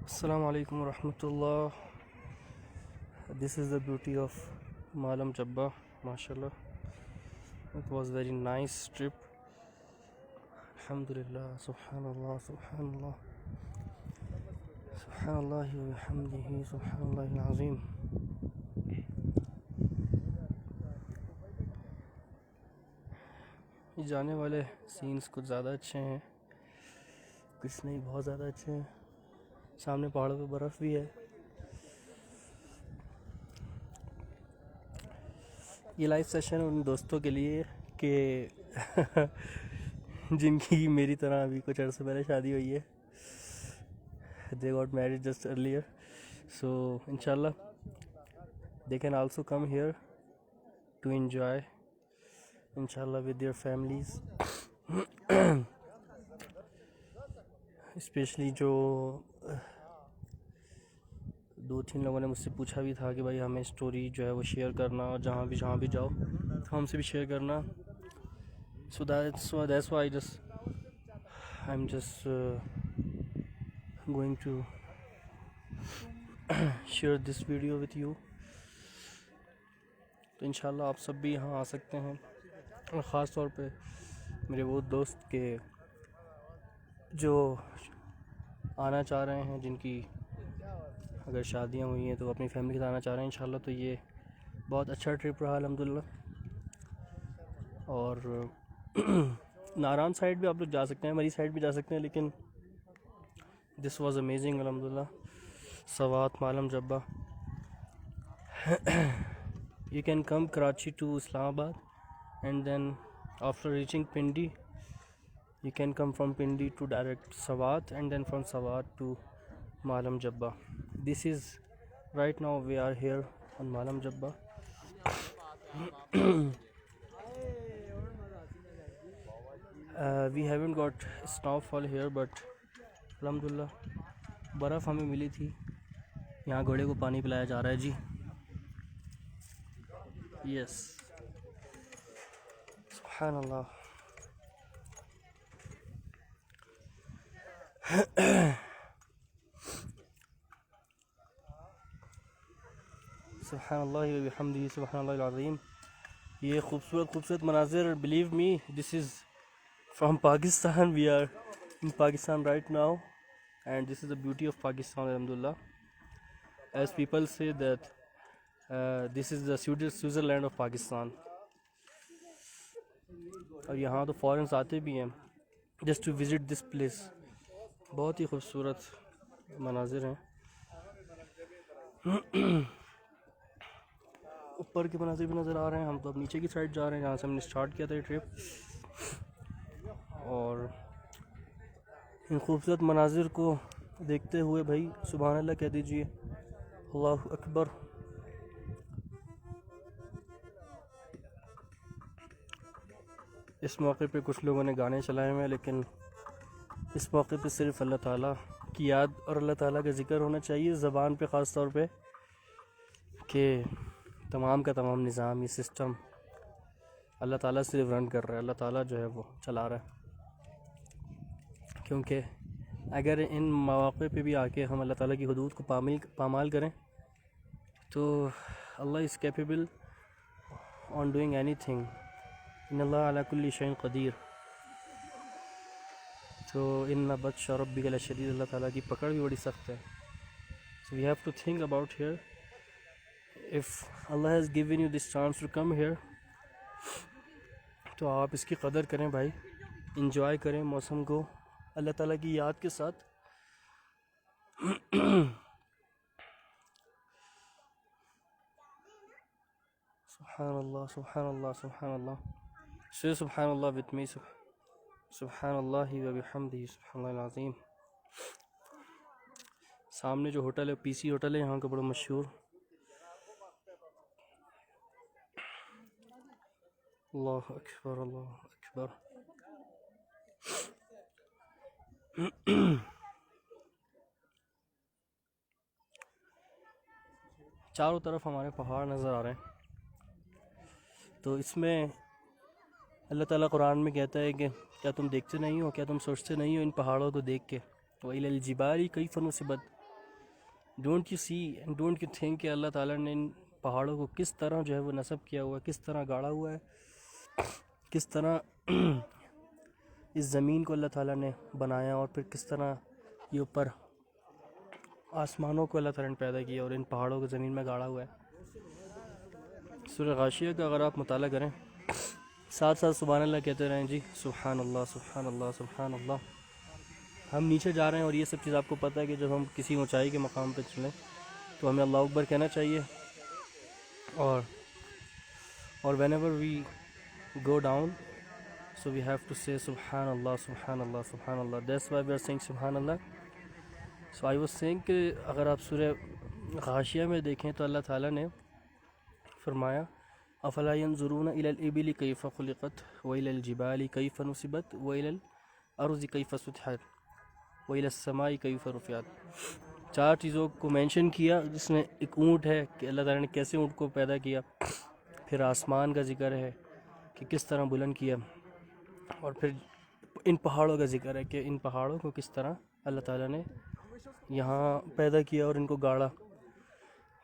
Assalamu alaikum wa rahmatullah. This is the beauty of Malam Jabba, mashallah. It was very nice trip. Alhamdulillah, subhanallah, subhanallah. Subhanallah wa bihamdihi, subhanallah al-azim. ये जाने वाले scenes कुछ ज़्यादा अच्छे हैं, कुछ नहीं, बहुत ज़्यादा अच्छे हैं। सामने पहाड़ों पे बर्फ़ भी है। ये लाइव सेशन उन दोस्तों के लिए कि जिनकी मेरी तरह अभी कुछ अर्से पहले शादी हुई है। They got married just earlier, so inshallah they can also come here to enjoy, inshallah, with their families. Specially जो 2-3 लोगों ने मुझसे पूछा भी था कि भाई हमें स्टोरी जो है वो शेयर करना, और जहाँ भी जाओ तो हमसे भी शेयर करना. So that's why I'm just going to share this video with you. तो इंशाल्लाह आप सब भी यहाँ आ सकते हैं, और ख़ास तौर पे मेरे वो दोस्त के जो आना चाह रहे हैं, जिनकी अगर शादियाँ हुई हैं तो अपनी फैमिली के साथ आना चाह रहे हैं इंशाल्लाह. तो ये बहुत अच्छा ट्रिप रहा अल्हम्दुलिल्लाह. और नारायण साइड भी आप लोग जा सकते हैं, मरी साइड भी जा सकते हैं, लेकिन दिस वाज अमेजिंग अल्हम्दुलिल्लाह. सवात, मालम जब्बा. You can come Karachi to Islamabad, and then after reaching Pindi you can come from Pindi to direct Sawat, and then from Sawat to Malam Jabba. This is right now we are here on Malam Jabba. We haven't got snowfall here, but alhamdulillah बर्फ़ हमें मिली थी. यहाँ घोड़े को पानी पिलाया जा रहा है जी. यस, सुभानअल्लाह. सुभानअल्लाह व बिहम्दिही, सुभानअल्लाह अल-अज़ीम. ये खूबसूरत मनाज़िर, believe me, this is from Pakistan. We are in Pakistan right now, and this is the beauty of Pakistan alhamdulillah. As people say that this is the Switzerland of Pakistan. और यहाँ तो फॉरेनर्स आते भी हैं just to visit this place. बहुत ही खूबसूरत मनाजिर हैं. ऊपर के मनाजिर भी नज़र आ रहे हैं. हम तो अब नीचे की साइड जा रहे हैं, जहाँ से हमने स्टार्ट किया था ये ट्रिप. और इन खूबसूरत मनाजिर को देखते हुए भाई सुभान अल्लाह कह दीजिए, अल्लाहु अकबर. इस मौके पे कुछ लोगों ने गाने चलाए हुए हैं, लेकिन इस मौके पे सिर्फ अल्लाह ताला की याद और अल्लाह ताला का ज़िक्र होना चाहिए ज़बान पे, ख़ास तौर पे कि तमाम का तमाम निज़ाम, ये सिस्टम अल्लाह ताला सिर्फ रन कर रहा है, अल्लाह ताला जो है वो चला रहा है. क्योंकि अगर इन मौक़े पे भी आके हम अल्लाह ताला की हुदूद को पामाल करें तो Allah is capable on doing anything. इन्नल्लाह अला कुल्ली शैइन क़दीर. तो इन्ना बत्शा रब्बिका लशदीद, अल्लाह ताला की पकड़ भी बड़ी सख्त है. So we have to think about here, if Allah has given you this chance to come here, तो आप इसकी कदर करें भाई, इंजॉय करें मौसम को अल्लाह ताला की याद के साथ. सुभानअल्लाह, सुभानअल्लाह, सुभानअल्लाह. Say Subhanallah with me. Subhanallah व बिहम्दिही, सुभानअल्लाह अज़ीम. सामने जो होटल है पीसी होटल है, यहाँ का बड़ा मशहूर. अल्लाह अकबर, अल्लाह अकबर. चारों तरफ हमारे पहाड़ नज़र आ रहे हैं. तो इसमें अल्लाह ताला कुरान में कहता है कि क्या तुम देखते नहीं हो, क्या तुम सोचते नहीं हो इन पहाड़ों को देख के, वइलल जिबाली कैफ़ नुसिबत, don't you see and don't you think कि अल्लाह ताला ने इन पहाड़ों को किस तरह जो है वो नस्ब किया हुआ है, किस तरह गाड़ा हुआ है, किस तरह इस ज़मीन को अल्लाह ताला ने बनाया, और फिर किस तरह ये ऊपर आसमानों को अल्लाह ताला ने पैदा किया और इन पहाड़ों को ज़मीन में गाड़ा हुआ है। सूरह गाशिया का अगर आप मुताला करें, साथ साथ सुभान अल्लाह कहते रहें जी, सुभान अल्लाह सुभान अल्लाह सुभान अल्लाह। हम नीचे जा रहे हैं और ये सब चीज़ आपको पता है कि जब हम किसी ऊंचाई के मकाम पर चलें तो हमें अल्लाह अकबर कहना चाहिए, और whenever we go down so we have to say subhanallah subhanallah subhanallah, that's why we are saying subhanallah. so I was saying कि अगर आप सूरह गाशिया में देखें तो अल्लाह ताला ने फरमाया अफला यंजुरून इलल इबिली कैफ़ खुलिक़त व इलल जिबाली कैफ़ नुसिबत व इलल अर्ज़ि कैफ़ सुतिहत व इलस समाई कैफ़ रुफ़िअत। चार चीज़ों को मेंशन किया, जिसमें एक ऊँट है कि अल्लाह ताला ने कैसे ऊँट को पैदा किया, फिर आसमान का ज़िक्र है कि किस तरह बुलंद किया, और फिर इन पहाड़ों का ज़िक्र है कि इन पहाड़ों को किस तरह अल्लाह ताला ने यहाँ पैदा किया और इनको गाड़ा,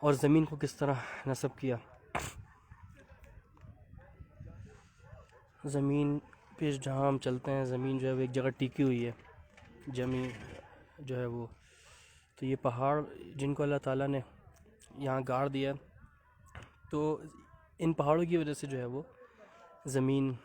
और ज़मीन को किस तरह नस्ब किया। ज़मीन पे जहाँ हम चलते हैं, ज़मीन जो है वो एक जगह टिकी हुई है, ज़मीन जो है वो, तो ये पहाड़ जिनको अल्लाह ताला ने यहाँ गाड़ दिया, तो इन पहाड़ों की वजह से जो है वो ज़मीन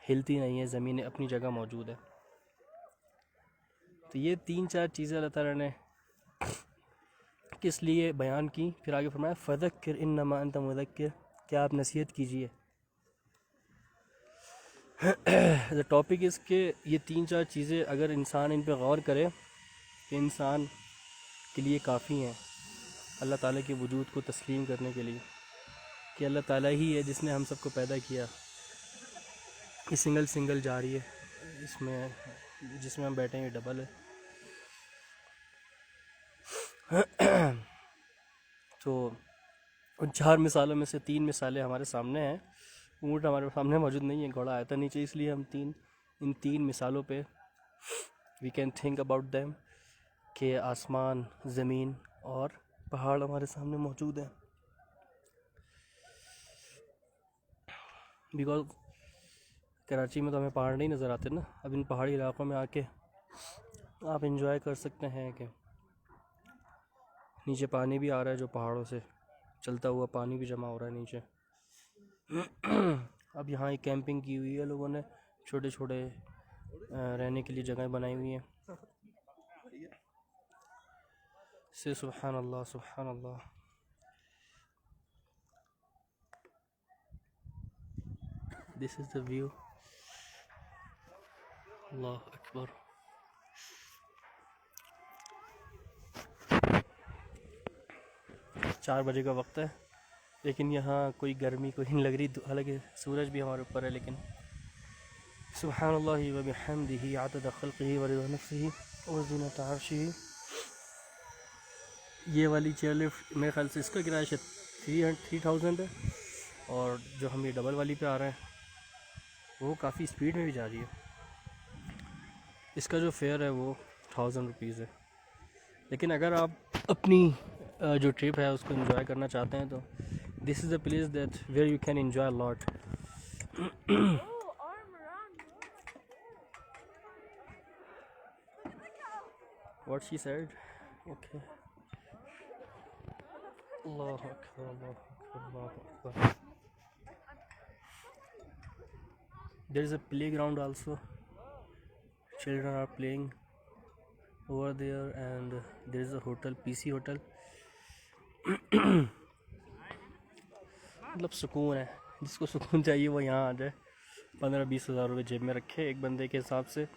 हिलती नहीं है, ज़मीन अपनी जगह मौजूद है। तो ये तीन चार चीज़ें अल्लाह ताला ने किस लिए बयान की। फिर आगे फरमाया फ़ज़क्किर इन्नमा अंत मुज़क्किर, क्या आप नसीहत कीजिए। द टॉपिक इज़ के ये तीन चार चीज़ें अगर इंसान इन पे गौर करे कि इंसान के लिए काफ़ी हैं अल्लाह ताला के वजूद को तस्लीम करने के लिए, कि अल्लाह ताला ही है जिसने हम सबको पैदा किया। ये सिंगल जा रही है, इसमें जिसमें हम बैठे हैं डबल है। तो उन चार मिसालों में से तीन मिसालें हमारे सामने हैं। ऊँट हमारे सामने मौजूद नहीं है, घोड़ा आया था नीचे, इसलिए हम इन तीन मिसालों पे we can think about them कि आसमान, ज़मीन और पहाड़ हमारे सामने मौजूद हैं। बिकॉज कराची में तो हमें पहाड़ नहीं नज़र आते ना। अब इन पहाड़ी इलाक़ों में आके आप इंजॉय कर सकते हैं कि नीचे पानी भी आ रहा है, जो पहाड़ों से चलता हुआ पानी भी जमा हो रहा है नीचे। अब यहाँ एक कैंपिंग की हुई है लोगों ने, छोटे छोटे रहने के लिए जगह बनाई हुई हैं। से सुभान अल्लाह सुभान अल्लाह। दिस इज़ द व्यू, अल्लाह अकबर। चार बजे का वक्त है, लेकिन यहाँ कोई गर्मी कोई नहीं लग रही, हालांकि सूरज भी हमारे ऊपर है, लेकिन सुब्हानल्लाहि व बिहम्दिही अदद खल्क़िही व रिज़ा नफ्सिही व ज़ीनत अर्शिही। ये वाली चेयर लिफ्ट मेरे ख्याल से इसका किराया 3000 है, और जो हम ये डबल वाली पे आ रहे हैं वो काफ़ी स्पीड में भी जा रही है। इसका जो फेयर है वो 1000 रुपीज़ है। लेकिन अगर आप अपनी जो ट्रिप है उसको एंजॉय करना चाहते हैं तो this is the place that where you can enjoy lot. What she said, okay. अल्लाह अकबर अल्लाह अकबर अल्लाह अकबर। There is a playground also. Children are playing over there, and there is a hotel, PC hotel. मतलब सुकून है, जिसको सुकून चाहिए वो यहाँ आ जाए। 15-20 हज़ार रुपये जेब में रखे एक बंदे के हिसाब से।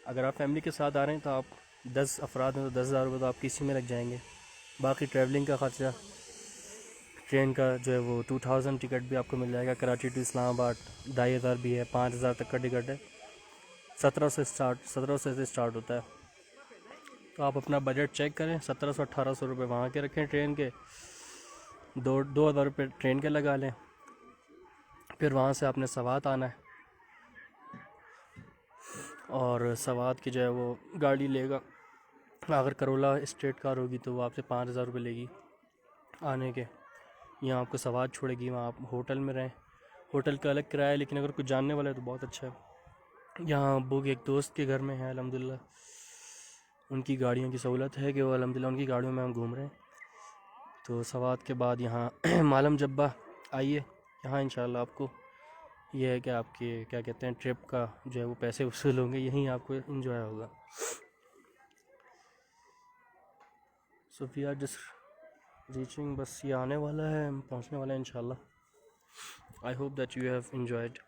अगर आप फैमिली के साथ आ रहे हैं तो आप 10 अफराद हैं तो 10,000 रुपये तो आप किसी में लग जाएंगे। बाकी ट्रैवलिंग का ख़र्चा, ट्रेन का जो है वो 2000 टिकट भी आपको मिल जाएगा। कराची टू इस्लामाबाद 2500 भी है, 5000 तक का टिकट है। 1700 से स्टार्ट होता है। तो आप अपना बजट चेक करें, 1700-1800 रुपये वहाँ के रखें ट्रेन के, 2000 रुपये ट्रेन के लगा लें, फिर वहाँ से आपने सवात आना है, और सवात की जो है वो गाड़ी लेगा। अगर करोला स्ट्रेट कार होगी तो वो आपसे 5,000 रुपये लेगी आने के। यहाँ आपको सवात छोड़ेगी, वहाँ आप होटल में रहें। होटल का अलग किराया है, लेकिन अगर कुछ जानने वाला है तो बहुत अच्छा है। यहाँ अब्बू के एक दोस्त के घर में है अल्हम्दुलिल्लाह, उनकी गाड़ियों की सहूलत है कि वो अल्हम्दुलिल्लाह उनकी गाड़ियों में हम घूम रहे हैं। तो सवात के बाद यहाँ मालम जब्बा आइए। यहाँ इंशाल्लाह आपको ये है कि आपके क्या कहते हैं ट्रिप का जो है वो पैसे वसूल होंगे, यहीं आपको इंजॉय होगा। So we are just reaching, बस ये आने वाला है, पहुँचने वाला है इंशाल्लाह। I hope that you have enjoyed